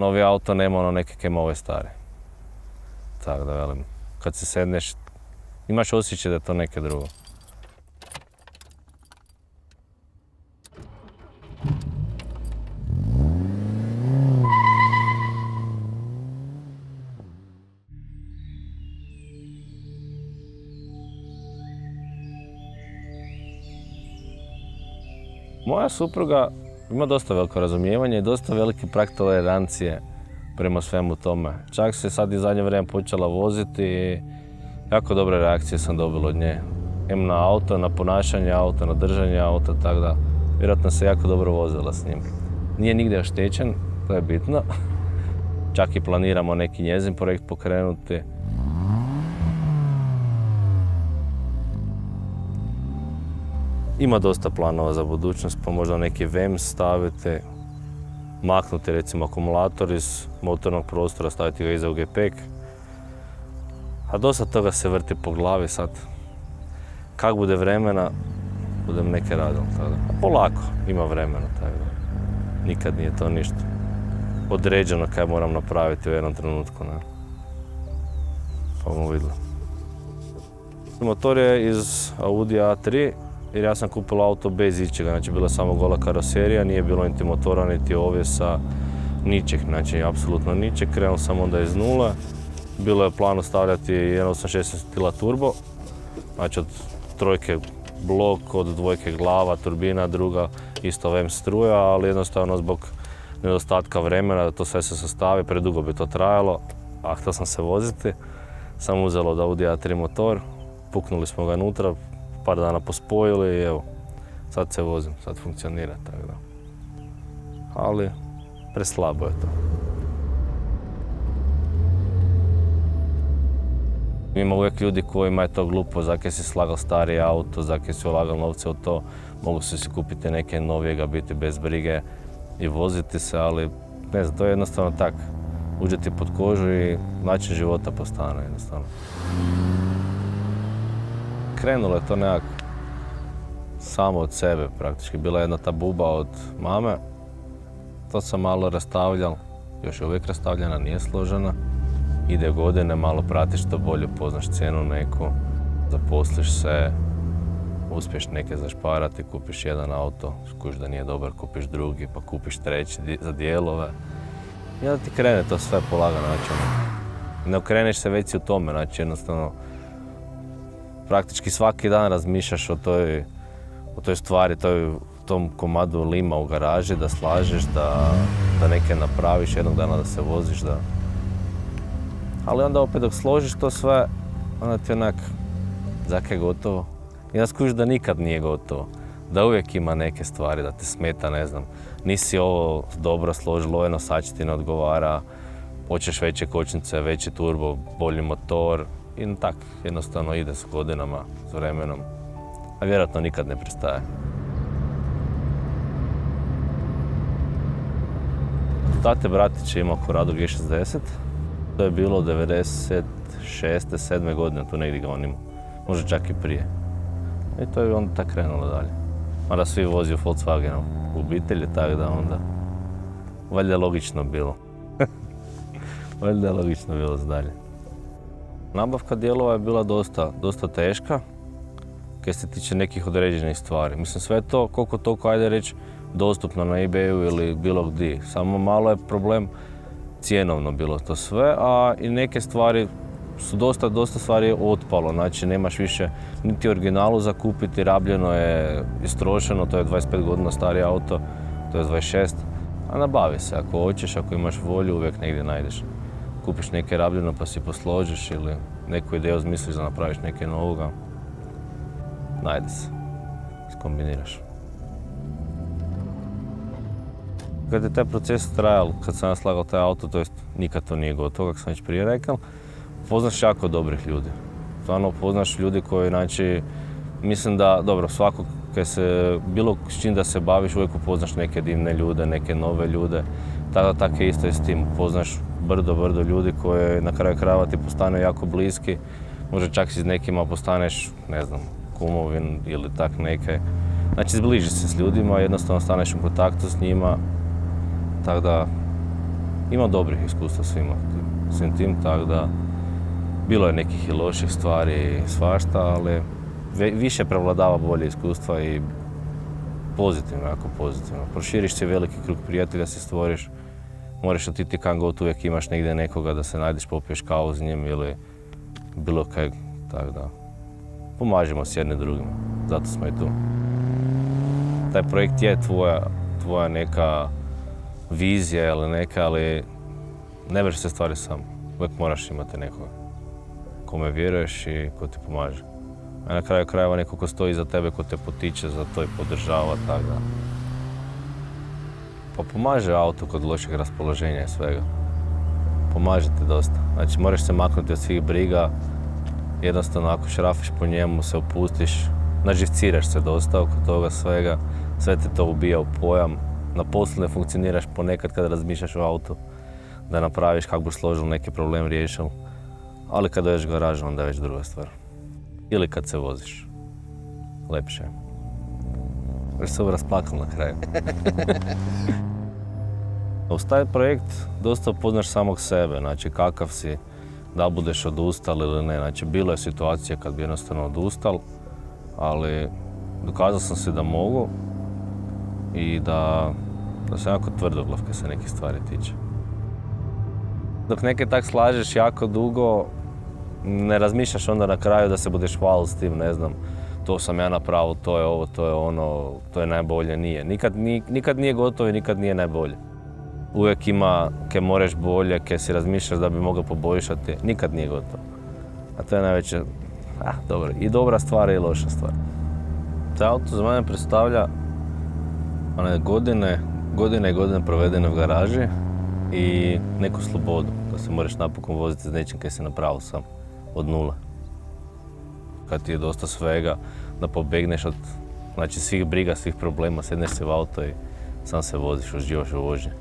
Novi auto nema ono neke kemove stare. Tako da velim, kad se sedneš, imaš osjećaj da je to neke drugo. Moja supruga ima dosta veliko razumijevanje i dosta velike prag tolerancije prema svemu tome. Čak se sad i zadnje vrijeme počela voziti i jako dobre reakcije sam dobila od nje. Em na auto, na ponašanje auta, na držanje auta, tako da vjerojatno se jako dobro vozila s njim. Nije nigdje oštećen, to je bitno. Čak i planiramo neki njezin projekt pokrenuti. Ima dosta planova za budućnost, pa možda neki VEMS staviti, maknuti recimo akumulator iz motornog prostora, staviti ga iza u gepek. A dosta toga se vrti po glavi sad. Kak bude vremena, budem neke radil. Polako, ima vremena, tako da. Nikad nije to ništa određeno kaj moram napraviti u jednom trenutku. Ne? Pa bomo vidjeli. Motor je iz Audi A3. Jer ja sam kupila auto bez ičega, znači bila je samo gola karoserija, nije bilo niti motora, niti ovjesa, ničeg, znači apsolutno ničeg. Krenuo sam onda iz nule, bilo je plan stavljati 1.8.16 stila turbo, znači od trojke blok, od dvojke glava, turbina, druga isto VEMS struja, ali jednostavno zbog nedostatka vremena da to sve se sastavi, predugo bi to trajalo, a htio sam se voziti, sam uzelo od Audi A3 motor, puknuli smo ga unutra, par dana pospojili i evo, sad se vozim, sad funkcionira, tako da. Ali, preslabo je to. Ima uvijek ljudi kojima je to glupo, zakaj si slagal stari auto, zakaj si ulagal novce u to, mogu si kupiti neke novijega, biti bez brige i voziti se, ali ne znam, to je jednostavno tak. Uđe ti pod kožu i način života postane jednostavno. Krenulo je to nekako samo od sebe praktički. Bila je jedna ta buba od mame. To sam malo rastavljal, još je uvijek rastavljena, nije složena. Ide godine, malo pratiš to bolje, poznaš cijenu neku, zaposliš se, uspješ neke zašparati, kupiš jedan auto, skužiš da nije dobar, kupiš drugi, pa kupiš treći za dijelove. I onda ti krene to sve polagano, znači ne okreneš se već i u tome, znači jednostavno praktički svaki dan razmišljaš o toj stvari, tom komadu lima u garaži, da slažeš, da neke napraviš, jednog dana da se voziš, da. Ali onda opet dok složiš to sve, onda ti onak, zakaj je gotovo. I onda skužiš da nikad nije gotovo, da uvijek ima neke stvari, da te smeta, ne znam, nisi ovo dobro složilo, ovaj nosač ti ne odgovara, hoćeš veće kočnice, veći turbo, bolji motor. I tak, jednostavno ide s godinama, s vremenom, a vjerojatno nikad ne prestaje. Tate bratić je imao Corrado G60, to je bilo 96. 7. godine, tu negdje ga on imao, možda čak i prije. I to je onda tako krenulo dalje. Mada svi vozio Volkswagenom u obitelji, tako da onda valjda je logično bilo. Valjda je logično bilo za dalje. Nabavka dijelova je bila dosta teška, kaj se tiče nekih određenih stvari. Mislim, sve to, koliko toliko, ajde reći, dostupno na eBayu ili bilo gdje. Samo malo je problem cijenovno bilo to sve, a i neke stvari su dosta stvari je otpalo. Znači, nemaš više niti originalu za kupiti, rabljeno je istrošeno, to je 25 godina stari auto, to je 26. A nabavi se, ako hoćeš, ako imaš volju, uvijek negdje najdeš. Kupiš neke rabljeno pa si posložiš ili neku ideju zmisliš da napraviš neke novoga. Najde se, skombiniraš. Kad je taj proces trajal, kad sam ja slagao taj auto, to jest nikad to nije gotovo, kako sam već prije rekao, poznaš jako dobrih ljudi. Stvarno poznaš ljudi koji, znači, mislim da, dobro, svako kad se, bilo s čim da se baviš, uvijek upoznaš neke divne ljude, neke nove ljude. Tako je isto i s tim, upoznaš brdo ljudi koji na kraju krajeva ti postane jako bliski. Možda čak i s nekima postaneš, ne znam, kumovin ili tak neke. Znači, zbližiš se s ljudima, jednostavno staneš u kontaktu s njima. Tako da, Imam dobrih iskustva svim tim, tako da bilo je nekih i loših stvari i svašta, ali više prevladava bolje iskustva i pozitivno, jako pozitivno. Proširiš si veliki krug prijatelja, si stvoriš, moraš otići kam god, uvijek imaš negdje nekoga da se najdeš, popiješ kavu s njim ili bilo kaj, tako da pomažemo s jednim drugima, zato smo i tu. Taj projekt je tvoja neka vizija ili neka, ali ne vrši se stvari sam. Uvijek moraš imati nekoga kome vjeruješ i ko ti pomaže. A na kraju krajeva neko ko stoji iza tebe, ko te potiče za to i podržava, tako da. Pa pomaže auto kod lošeg raspoloženja i svega. Pomaže ti dosta. Znači moraš se maknuti od svih briga, jednostavno ako šrafiš po njemu, se opustiš, naživciraš se dosta oko toga svega, sve te to ubija u pojam. Na poslu ne funkcioniraš ponekad kada razmišljaš o autu, da napraviš kako bi složil neki problem, riješil. Ali kad dođeš u garažu, onda je već druga stvar. Ili kad se voziš. Lepše. Već se rasplakam na kraju. Uz taj projekt dosta upoznaš samog sebe, znači kakav si, da li budeš odustal ili ne. Znači bilo je situacija kad bi jednostavno odustal, ali dokazao sam se da mogu i da sam jako tvrdoglav kad se nekih stvari tiče. Dok neke tak slažeš jako dugo, ne razmišljaš onda na kraju da se budeš hvalil s tim, ne znam, to sam ja napravio, to je ovo, to je ono, to je najbolje, nije. Nikad nije gotovo i nikad nije najbolje. Uvijek ima ke moreš bolje, ke si razmišljaš da bi mogao poboljšati, nikad nije gotovo. A to je najveće, dobro, i dobra stvar i loša stvar. Taj auto za mene predstavlja one godine i godine provedene u garaži i neku slobodu, da se moraš napokon voziti s nečim kaj si napravio sam, od nula. Kad ti je dosta svega, da pobegneš od svih briga, svih problema, sedneš se u auto i sam se voziš, uživaš u vožnji.